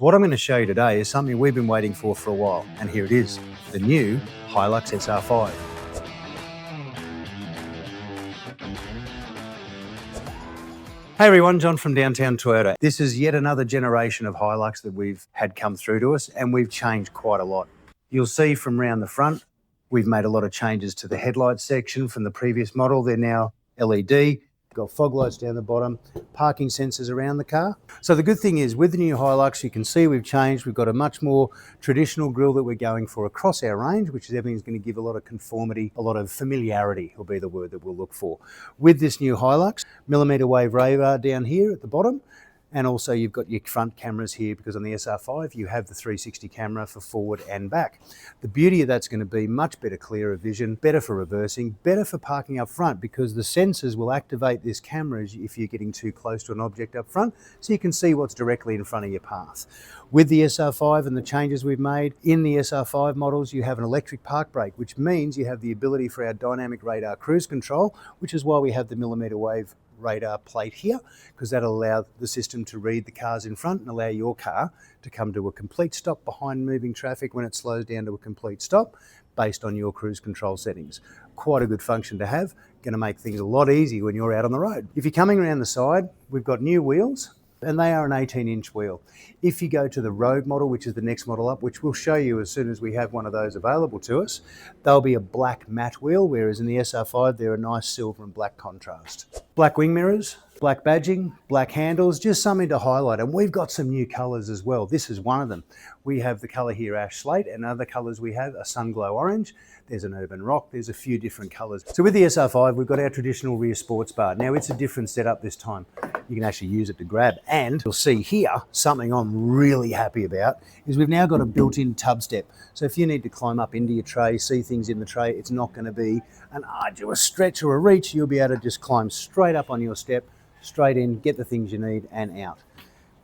What I'm going to show you today is something we've been waiting for a while, and here it is, the new Hilux SR5. Hey everyone, John from Downtown Toyota. This is yet another generation of Hilux that we've had come through to us, and we've changed quite a lot. You'll see from around the front, we've made a lot of changes to the headlight section from the previous model. They're now LED. Got fog lights down the bottom, parking sensors around the car. So the good thing is with the new Hilux, you can see we've changed. We've got a much more traditional grille that we're going for across our range, which is everything's going to give a lot of conformity, a lot of familiarity will be the word that we'll look for. With this new Hilux, millimeter wave radar down here at the bottom, and also you've got your front cameras here because on the SR5 you have the 360 camera for forward and back. The beauty of that's going to be much better clearer vision, better for reversing, better for parking up front because the sensors will activate this camera if you're getting too close to an object up front so you can see what's directly in front of your path. With the SR5 and the changes we've made, in the SR5 models you have an electric park brake, which means you have the ability for our dynamic radar cruise control, which is why we have the millimeter wave radar plate here, because that'll allow the system to read the cars in front and allow your car to come to a complete stop behind moving traffic when it slows down to a complete stop based on your cruise control settings. Quite a good function to have, going to make things a lot easier when you're out on the road. If you're coming around the side, we've got new wheels and they are an 18-inch wheel. If you go to the Rogue model, which is the next model up, which we'll show you as soon as we have one of those available to us, they'll be a black matte wheel, whereas in the SR5 they're a nice silver and black contrast. Black wing mirrors, black badging, black handles, just something to highlight. And we've got some new colours as well. This is one of them. We have the colour here ash slate, and other colours we have are sunglow orange. There's an urban rock, there's a few different colours. So with the SR5, we've got our traditional rear sports bar. Now it's a different setup this time. You can actually use it to grab. And you'll see here, something I'm really happy about, is we've now got a built-in tub step. So if you need to climb up into your tray, see things in the tray, it's not going to be an arduous stretch or a reach. You'll be able to just climb straight up on your step, straight in, get the things you need and out.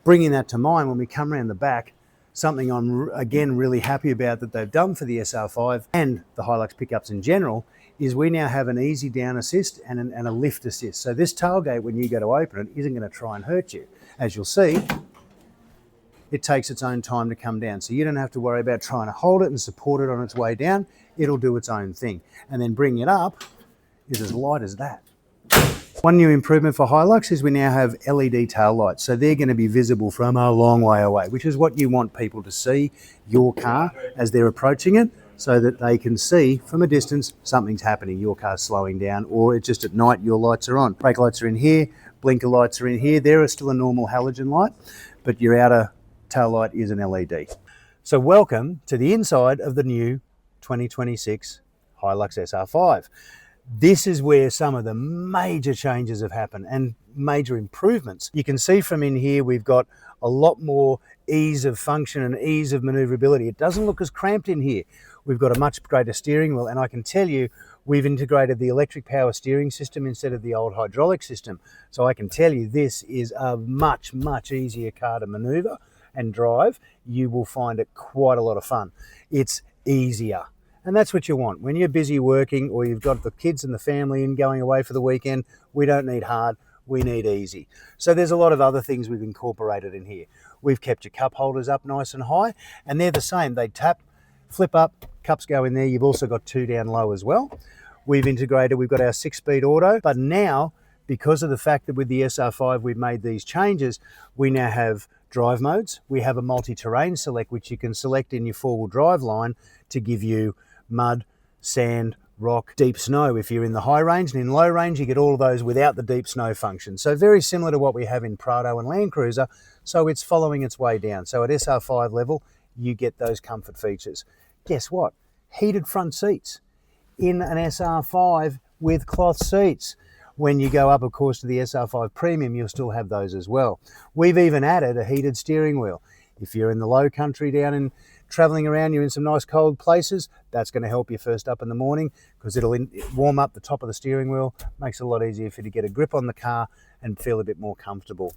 Bringing that to mind, when we come around the back, something I'm again really happy about that they've done for the SR5 and the Hilux pickups in general is we now have an easy down assist and a lift assist. So this tailgate, when you go to open it, isn't going to try and hurt you. As you'll see, it takes its own time to come down. So you don't have to worry about trying to hold it and support it on its way down. It'll do its own thing. And then bringing it up is as light as that. One new improvement for Hilux is we now have LED tail lights. So they're going to be visible from a long way away, which is what you want people to see your car as they're approaching it, so that they can see from a distance something's happening. Your car's slowing down, or it's just at night your lights are on. Brake lights are in here, blinker lights are in here. They're still a normal halogen light, but your outer tail light is an LED. So welcome to the inside of the new 2026 Hilux SR5. This is where some of the major changes have happened and major improvements. You can see from in here we've got a lot more ease of function and ease of maneuverability. It doesn't look as cramped in here. We've got a much greater steering wheel, and I can tell you we've integrated the electric power steering system instead of the old hydraulic system. So I can tell you this is a much, much easier car to maneuver and drive. You will find it quite a lot of fun. It's easier. And that's what you want. When you're busy working or you've got the kids and the family and going away for the weekend, we don't need hard, we need easy. So there's a lot of other things we've incorporated in here. We've kept your cup holders up nice and high, and they're the same. They tap, flip up, cups go in there. You've also got 2 down low as well. We've integrated, we've got our 6-speed auto, but now, because of the fact that with the SR5 we've made these changes, we now have drive modes. We have a multi-terrain select, which you can select in your 4-wheel drive line to give you mud, sand, rock, deep snow if you're in the high range, and in low range you get all of those without the deep snow function. So very similar to what we have in Prado and Land Cruiser, so it's following its way down. So at SR5 level you get those comfort features. Guess what? Heated front seats in an SR5 with cloth seats. When you go up, of course, to the SR5 Premium, you'll still have those as well. We've even added a heated steering wheel. If you're in the low country down in traveling around, you're in some nice cold places, that's going to help you first up in the morning because it'll warm up the top of the steering wheel, makes it a lot easier for you to get a grip on the car and feel a bit more comfortable.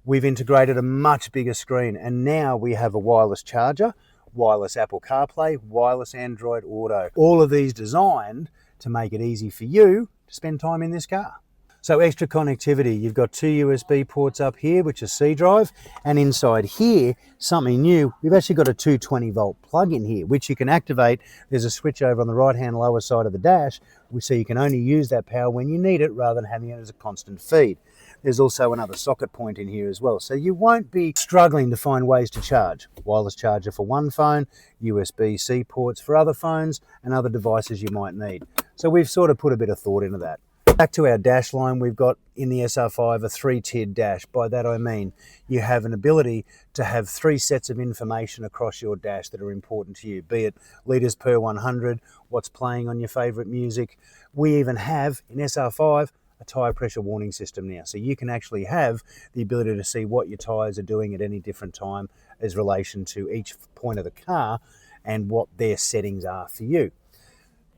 We've integrated a much bigger screen, and now we have a wireless charger, wireless Apple CarPlay, wireless Android Auto. All of these designed to make it easy for you to spend time in this car. So extra connectivity, you've got 2 USB ports up here, which is C drive, and inside here, something new, we've actually got a 220 volt plug in here, which you can activate. There's a switch over on the right hand lower side of the dash, so you can only use that power when you need it rather than having it as a constant feed. There's also another socket point in here as well, so you won't be struggling to find ways to charge. Wireless charger for one phone, USB-C ports for other phones, and other devices you might need. So we've sort of put a bit of thought into that. Back to our dash line, we've got in the SR5 a 3-tiered dash. By that I mean you have an ability to have 3 sets of information across your dash that are important to you, be it litres per 100, what's playing on your favourite music. We even have, in SR5, a tyre pressure warning system now. So you can actually have the ability to see what your tyres are doing at any different time as relation to each point of the car and what their settings are for you.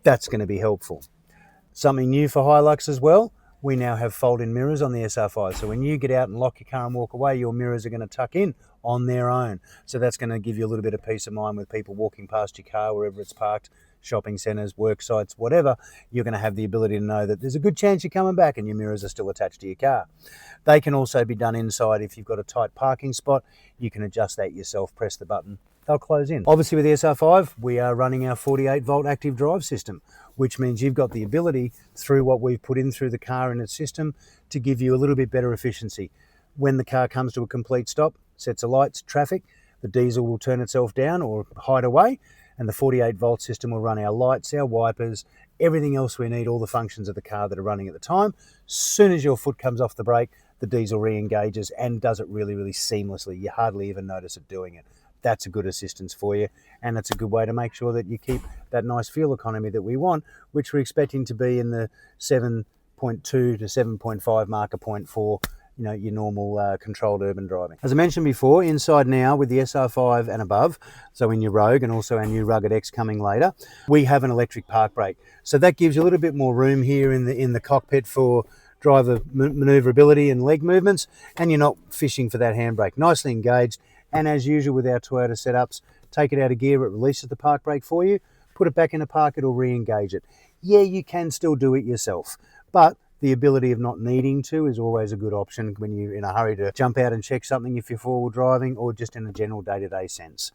That's going to be helpful. Something new for Hilux as well, we now have fold-in mirrors on the SR5. So when you get out and lock your car and walk away, your mirrors are going to tuck in on their own. So that's going to give you a little bit of peace of mind with people walking past your car, wherever it's parked, shopping centres, work sites, whatever. You're going to have the ability to know that there's a good chance you're coming back and your mirrors are still attached to your car. They can also be done inside. If you've got a tight parking spot, you can adjust that yourself, press the button, they'll close in. Obviously with the SR5, we are running our 48 volt active drive system, which means you've got the ability through what we've put in through the car and its system to give you a little bit better efficiency. When the car comes to a complete stop, sets of lights, traffic, the diesel will turn itself down or hide away, and the 48 volt system will run our lights, our wipers, everything else we need, all the functions of the car that are running at the time. Soon as your foot comes off the brake, the diesel re-engages and does it really, really seamlessly. You hardly even notice it doing it. That's a good assistance for you, and it's a good way to make sure that you keep that nice fuel economy that we want, which we're expecting to be in the 7.2 to 7.5 marker point for your normal controlled urban driving. As I mentioned before, inside now with the SR5 and above, so in your Rogue and also our new Rugged X coming later, we have an electric park brake. So that gives you a little bit more room here in the cockpit for driver manoeuvrability and leg movements, and you're not fishing for that handbrake. Nicely engaged. And as usual with our Toyota setups, take it out of gear, it releases the park brake for you, put it back in the park, it'll re-engage it. Yeah, you can still do it yourself, but the ability of not needing to is always a good option when you're in a hurry to jump out and check something if you're forward driving or just in a general day-to-day sense.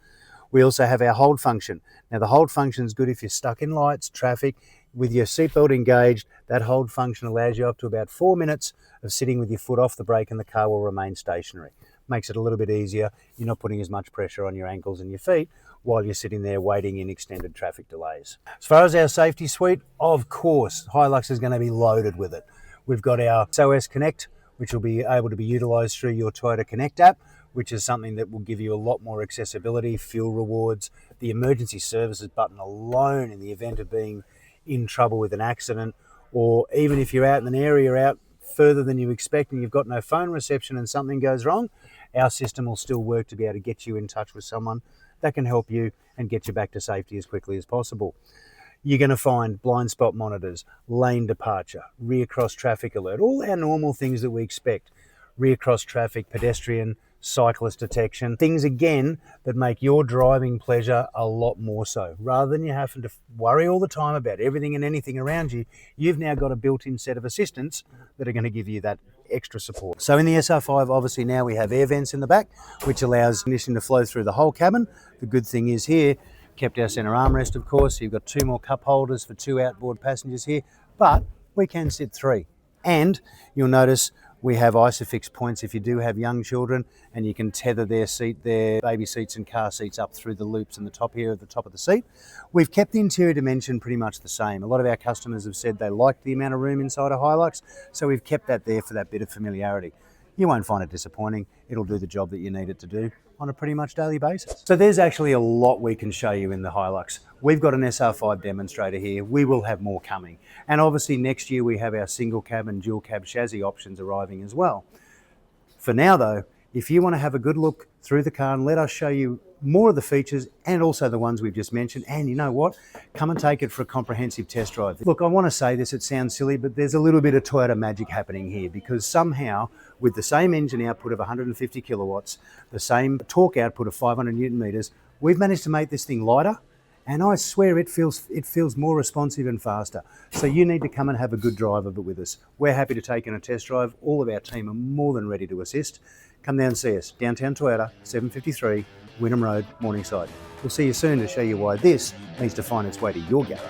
We also have our hold function. Now the hold function is good if you're stuck in lights, traffic, with your seatbelt engaged. That hold function allows you up to about 4 minutes of sitting with your foot off the brake and the car will remain stationary. Makes it a little bit easier. You're not putting as much pressure on your ankles and your feet while you're sitting there waiting in extended traffic delays. As far as our safety suite, of course, Hilux is going to be loaded with it. We've got our SOS Connect, which will be able to be utilised through your Toyota Connect app, which is something that will give you a lot more accessibility, fuel rewards, the emergency services button alone in the event of being in trouble with an accident, or even if you're out in an area out further than you expect and you've got no phone reception and something goes wrong, our system will still work to be able to get you in touch with someone that can help you and get you back to safety as quickly as possible. You're going to find blind spot monitors, lane departure, rear cross traffic alert, all our normal things that we expect. Rear cross traffic, pedestrian, cyclist detection, things again that make your driving pleasure a lot more so. Rather than you having to worry all the time about everything and anything around you, you've now got a built-in set of assistants that are going to give you that extra support. So in the SR5, obviously now we have air vents in the back, which allows ignition to flow through the whole cabin. The good thing is here, kept our centre armrest, of course. So you've got 2 more cup holders for 2 outboard passengers here, but we can sit 3. And you'll notice we have ISOFIX points if you do have young children, and you can tether their baby seats and car seats up through the loops in the top here at the top of the seat. We've kept the interior dimension pretty much the same. A lot of our customers have said they like the amount of room inside a Hilux, so we've kept that there for that bit of familiarity. You won't find it disappointing. It'll do the job that you need it to do on a pretty much daily basis. So there's actually a lot we can show you in the Hilux. We've got an SR5 demonstrator here. We will have more coming. And obviously next year we have our single cab and dual cab chassis options arriving as well. For now though, if you want to have a good look through the car and let us show you more of the features and also the ones we've just mentioned, and you know what, come and take it for a comprehensive test drive. Look, I want to say this, it sounds silly, but there's a little bit of Toyota magic happening here, because somehow with the same engine output of 150 kilowatts, the same torque output of 500 Newton meters, we've managed to make this thing lighter And I swear it feels more responsive and faster. So you need to come and have a good drive of it with us. We're happy to take in a test drive. All of our team are more than ready to assist. Come down and see us. Downtown Toyota, 753 Wynnum Road, Morningside. We'll see you soon to show you why this needs to find its way to your garage.